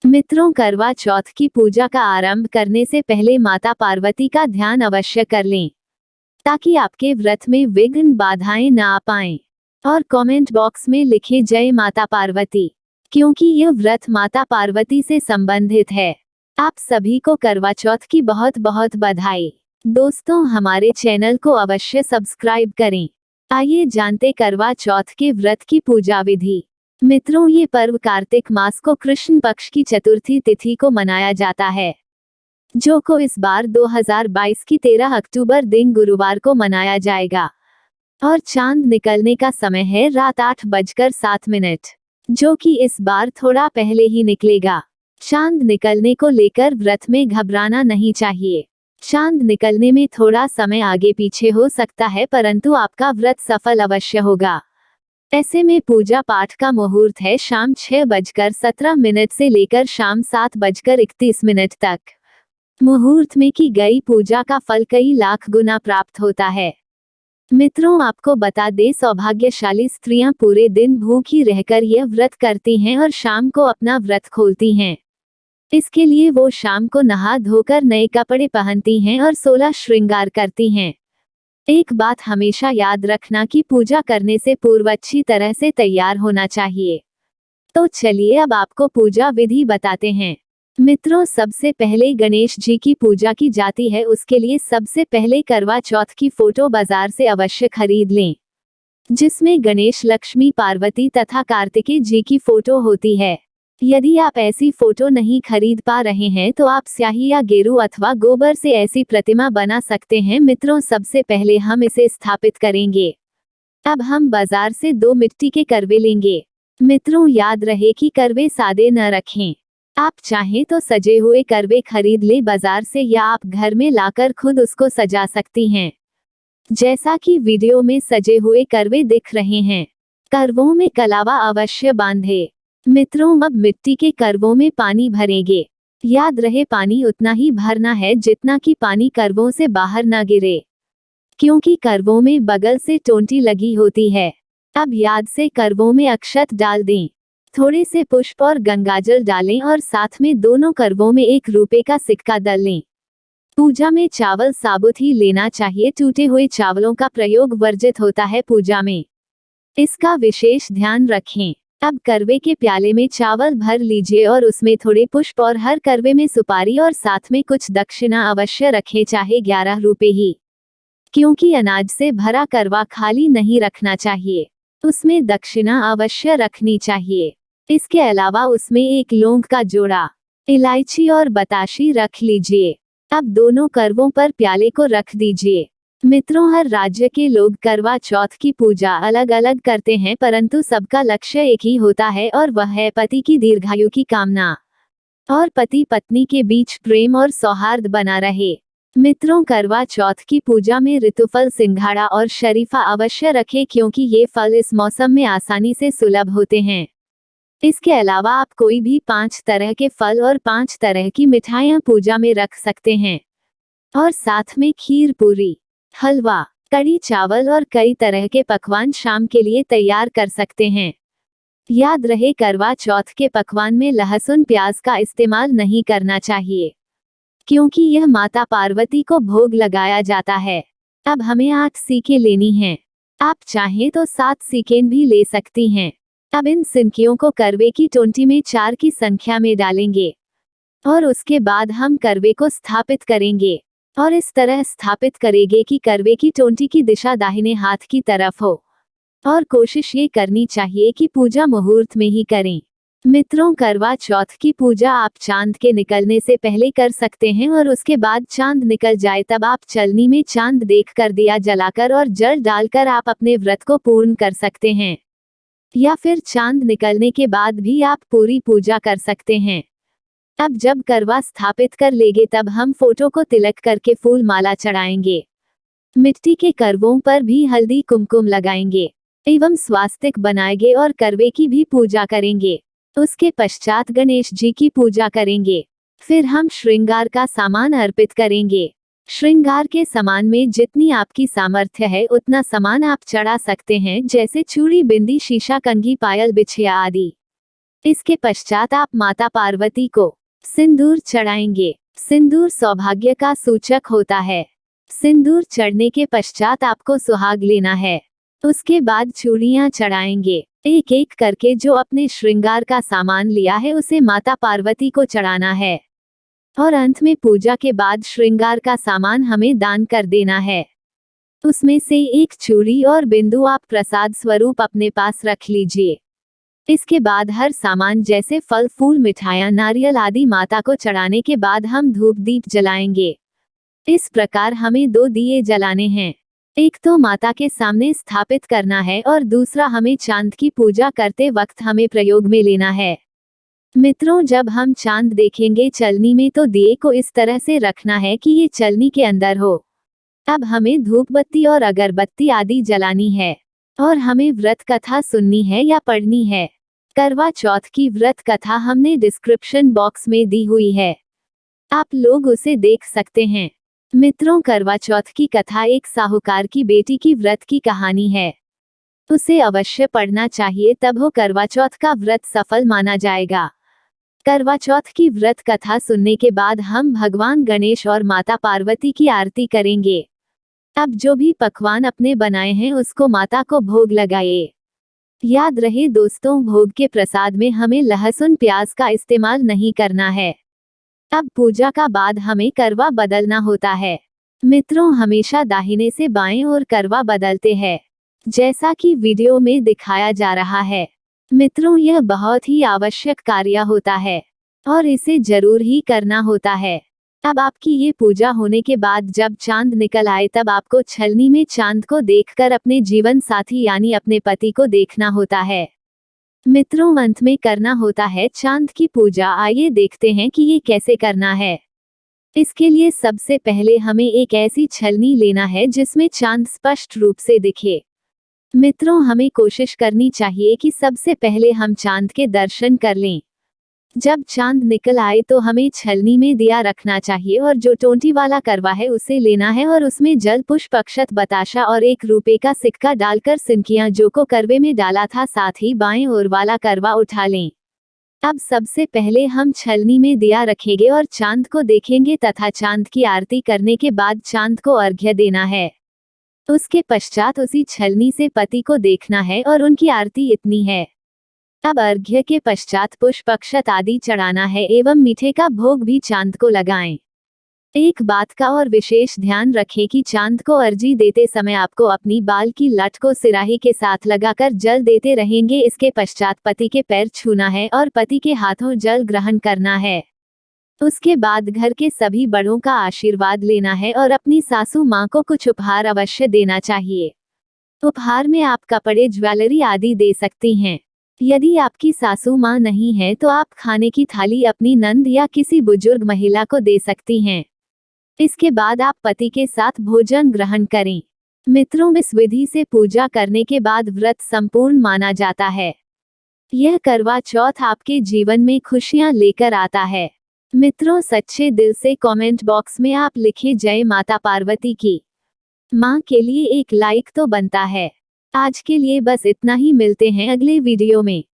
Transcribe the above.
मित्रों, करवा चौथ की पूजा का आरंभ करने से पहले माता पार्वती का ध्यान अवश्य कर लें, ताकि आपके व्रत में विघ्न बाधाएं न आ पाएं। और कमेंट बॉक्स में लिखें जय माता पार्वती, क्योंकि यह व्रत माता पार्वती से संबंधित है। आप सभी को करवा चौथ की बहुत बहुत बधाई। दोस्तों, हमारे चैनल को अवश्य सब्सक्राइब करें। आइए जानते करवा चौथ के व्रत की पूजा विधि। मित्रों, ये पर्व कार्तिक मास को कृष्ण पक्ष की चतुर्थी तिथि को मनाया जाता है, जो को इस बार 2022 की 13 अक्टूबर दिन गुरुवार को मनाया जाएगा। और चांद निकलने का समय है रात 8:07, जो कि इस बार थोड़ा पहले ही निकलेगा। चांद निकलने को लेकर व्रत में घबराना नहीं चाहिए। चांद निकलने में थोड़ा समय आगे पीछे हो सकता है, परंतु आपका व्रत सफल अवश्य होगा। ऐसे में पूजा पाठ का मुहूर्त है शाम 6:17 से लेकर शाम 7:31 तक। मुहूर्त में की गई पूजा का फल कई लाख गुना प्राप्त होता है। मित्रों, आपको बता दें, सौभाग्यशाली स्त्रियां पूरे दिन भूखी रहकर यह व्रत करती हैं और शाम को अपना व्रत खोलती हैं। इसके लिए वो शाम को नहा धोकर नए कपड़े पहनती हैं और 16 श्रृंगार करती हैं। एक बात हमेशा याद रखना कि पूजा करने से पूर्व अच्छी तरह से तैयार होना चाहिए। तो चलिए अब आपको पूजा विधि बताते हैं। मित्रों, सबसे पहले गणेश जी की पूजा की जाती है। उसके लिए सबसे पहले करवा चौथ की फोटो बाजार से अवश्य खरीद लें, जिसमें गणेश, लक्ष्मी, पार्वती तथा कार्तिकेय जी की फोटो होती है। यदि आप ऐसी फोटो नहीं खरीद पा रहे हैं तो आप स्याही या गेरू अथवा गोबर से ऐसी प्रतिमा बना सकते हैं। मित्रों, सबसे पहले हम इसे स्थापित करेंगे। अब हम बाजार से 2 मिट्टी के करवे लेंगे। मित्रों, याद रहे कि करवे सादे न रखें। आप चाहें तो सजे हुए करवे खरीद ले बाजार से, या आप घर में लाकर खुद उसको सजा सकती हैं, जैसा कि वीडियो में सजे हुए करवे दिख रहे हैं। करवों में कलावा अवश्य बांधे। मित्रों, अब मिट्टी के करवों में पानी भरेंगे। याद रहे, पानी उतना ही भरना है जितना कि पानी करवों से बाहर न गिरे, क्योंकि करवों में बगल से टोंटी लगी होती है। अब याद से करवों में अक्षत डाल दें, थोड़े से पुष्प और गंगाजल डालें और साथ में दोनों करवों में 1 रुपए का सिक्का डाल लें। पूजा में चावल साबुत ही लेना चाहिए। टूटे हुए चावलों का प्रयोग वर्जित होता है पूजा में, इसका विशेष ध्यान रखें। अब करवे के प्याले में चावल भर लीजिए और उसमें थोड़े पुष्प और हर करवे में सुपारी और साथ में कुछ दक्षिणा अवश्य रखें, चाहे 11 रुपए ही, क्योंकि अनाज से भरा करवा खाली नहीं रखना चाहिए, उसमें दक्षिणा अवश्य रखनी चाहिए। इसके अलावा उसमें 1 लौंग का जोड़ा, इलायची और बताशी रख लीजिए। अब दोनों करवों पर प्याले को रख दीजिए। मित्रों, हर राज्य के लोग करवा चौथ की पूजा अलग अलग करते हैं, परंतु सबका लक्ष्य एक ही होता है, और वह है पति की दीर्घायु की कामना और पति पत्नी के बीच प्रेम और सौहार्द बना रहे। मित्रों, करवा चौथ की पूजा में ऋतुफल सिंघाड़ा और शरीफा अवश्य रखें, क्योंकि ये फल इस मौसम में आसानी से सुलभ होते हैं। इसके अलावा आप कोई भी 5 तरह के फल और 5 तरह की मिठाइयाँ पूजा में रख सकते हैं, और साथ में खीर, पूरी, हलवा, कड़ी चावल और कई तरह के पकवान शाम के लिए तैयार कर सकते हैं। याद रहे, करवा चौथ के पकवान में लहसुन प्याज का इस्तेमाल नहीं करना चाहिए, क्योंकि यह माता पार्वती को भोग लगाया जाता है। अब हमें 8 सीखें लेनी हैं। आप चाहें तो 7 सीखें भी ले सकती हैं। अब इन सिनकियों को करवे की टोंटी में 4 की संख्या में डालेंगे, और उसके बाद हम करवे को स्थापित करेंगे, और इस तरह स्थापित करेंगे कि करवे की टोंटी की दिशा दाहिने हाथ की तरफ हो, और कोशिश ये करनी चाहिए कि पूजा मुहूर्त में ही करें। मित्रों, करवा चौथ की पूजा आप चांद के निकलने से पहले कर सकते हैं, और उसके बाद चांद निकल जाए तब आप चलनी में चांद देखकर दिया जलाकर और जल डालकर आप अपने व्रत को पूर्ण कर सकते हैं, या फिर चांद निकलने के बाद भी आप पूरी पूजा कर सकते हैं। अब जब करवा स्थापित कर लेंगे तब हम फोटो को तिलक करके फूल माला चढ़ाएंगे। मिट्टी के करवों पर भी हल्दी कुमकुम लगाएंगे एवं स्वास्तिक बनाएंगे और करवे की भी पूजा करेंगे। उसके पश्चात गणेश जी की पूजा करेंगे। फिर हम श्रृंगार का सामान अर्पित करेंगे। श्रृंगार के सामान में जितनी आपकी सामर्थ्य है उतना सामान आप चढ़ा सकते हैं, जैसे चूड़ी, बिंदी, शीशा, कंघी, पायल, बिछिया आदि। इसके पश्चात आप माता पार्वती को सिंदूर चढ़ाएंगे। सिंदूर सौभाग्य का सूचक होता है। सिंदूर चढ़ने के पश्चात आपको सुहाग लेना है। उसके बाद चूड़ियां चढ़ाएंगे। एक एक करके जो अपने श्रृंगार का सामान लिया है उसे माता पार्वती को चढ़ाना है और अंत में पूजा के बाद श्रृंगार का सामान हमें दान कर देना है। उसमें से एक चूड़ी और बिंदु आप प्रसाद स्वरूप अपने पास रख लीजिए। इसके बाद हर सामान जैसे फल फूल मिठाइयाँ नारियल आदि माता को चढ़ाने के बाद हम धूप दीप जलाएंगे। इस प्रकार हमें 2 दिए जलाने हैं। एक तो माता के सामने स्थापित करना है और दूसरा हमें चांद की पूजा करते वक्त हमें प्रयोग में लेना है। मित्रों, जब हम चांद देखेंगे चलनी में तो दिए को इस तरह से रखना है कि ये चलनी के अंदर हो। अब हमें धूप बत्ती और अगरबत्ती आदि जलानी है और हमें व्रत कथा सुननी है या पढ़नी है। करवा चौथ की व्रत कथा हमने डिस्क्रिप्शन बॉक्स में दी हुई है, आप लोग उसे देख सकते हैं। मित्रों, करवा चौथ की कथा एक साहूकार की बेटी की व्रत की कहानी है। उसे अवश्य पढ़ना चाहिए, तब हो करवा चौथ का व्रत सफल माना जाएगा। करवा चौथ की व्रत कथा सुनने के बाद हम भगवान गणेश और माता पार्वती की आरती करेंगे। अब जो भी पकवान अपने बनाए हैं उसको माता को भोग लगाए। याद रहे दोस्तों, भोग के प्रसाद में हमें लहसुन प्याज का इस्तेमाल नहीं करना है। अब पूजा का बाद हमें करवा बदलना होता है। मित्रों, हमेशा दाहिने से बाएं ओर करवा बदलते हैं, जैसा कि वीडियो में दिखाया जा रहा है। मित्रों, यह बहुत ही आवश्यक कार्य होता है और इसे जरूर ही करना होता है। अब आपकी ये पूजा होने के बाद जब चांद निकल आए तब आपको छलनी में चांद को देखकर अपने जीवन साथी यानी अपने पति को देखना होता है। मित्रों, अंत में करना होता है चांद की पूजा। आइए देखते हैं कि ये कैसे करना है। इसके लिए सबसे पहले हमें एक ऐसी छलनी लेना है जिसमें चांद स्पष्ट रूप से दिखे। मित्रों, हमें कोशिश करनी चाहिए कि सबसे पहले हम चांद के दर्शन कर लें। जब चांद निकल आए तो हमें छलनी में दिया रखना चाहिए और जो टोंटी वाला करवा है उसे लेना है और उसमें जल पुष्प अक्षत बताशा और 1 रुपए का सिक्का डालकर सिनकियां जो को करवे में डाला था साथ ही बाएं ओर वाला करवा उठा लें। अब सबसे पहले हम छलनी में दिया रखेंगे और चांद को देखेंगे तथा चांद की आरती करने के बाद चांद को अर्घ्य देना है। उसके पश्चात उसी छलनी से पति को देखना है और उनकी आरती इतनी है। अब अर्घ्य के पश्चात पुष्प अक्षत आदि चढ़ाना है एवं मीठे का भोग भी चांद को लगाएं। एक बात का और विशेष ध्यान रखें कि चांद को अर्जी देते समय आपको अपनी बाल की लट को सिराही के साथ लगाकर जल देते रहेंगे। इसके पश्चात पति के पैर छूना है और पति के हाथों जल ग्रहण करना है। उसके बाद घर के सभी बड़ों का आशीर्वाद लेना है और अपनी सासू माँ को कुछ उपहार अवश्य देना चाहिए। उपहार में आप कपड़े, ज्वेलरी आदि दे सकती हैं। यदि आपकी सासू माँ नहीं है तो आप खाने की थाली अपनी नंद या किसी बुजुर्ग महिला को दे सकती हैं। इसके बाद आप पति के साथ भोजन ग्रहण करें। मित्रों, इस विधि से पूजा करने के बाद व्रत संपूर्ण माना जाता है। यह करवा चौथ आपके जीवन में खुशियां लेकर आता है। मित्रों, सच्चे दिल से कमेंट बॉक्स में आप लिखें जय माता पार्वती की। माँ के लिए एक लाइक तो बनता है। आज के लिए बस इतना ही, मिलते हैं अगले वीडियो में।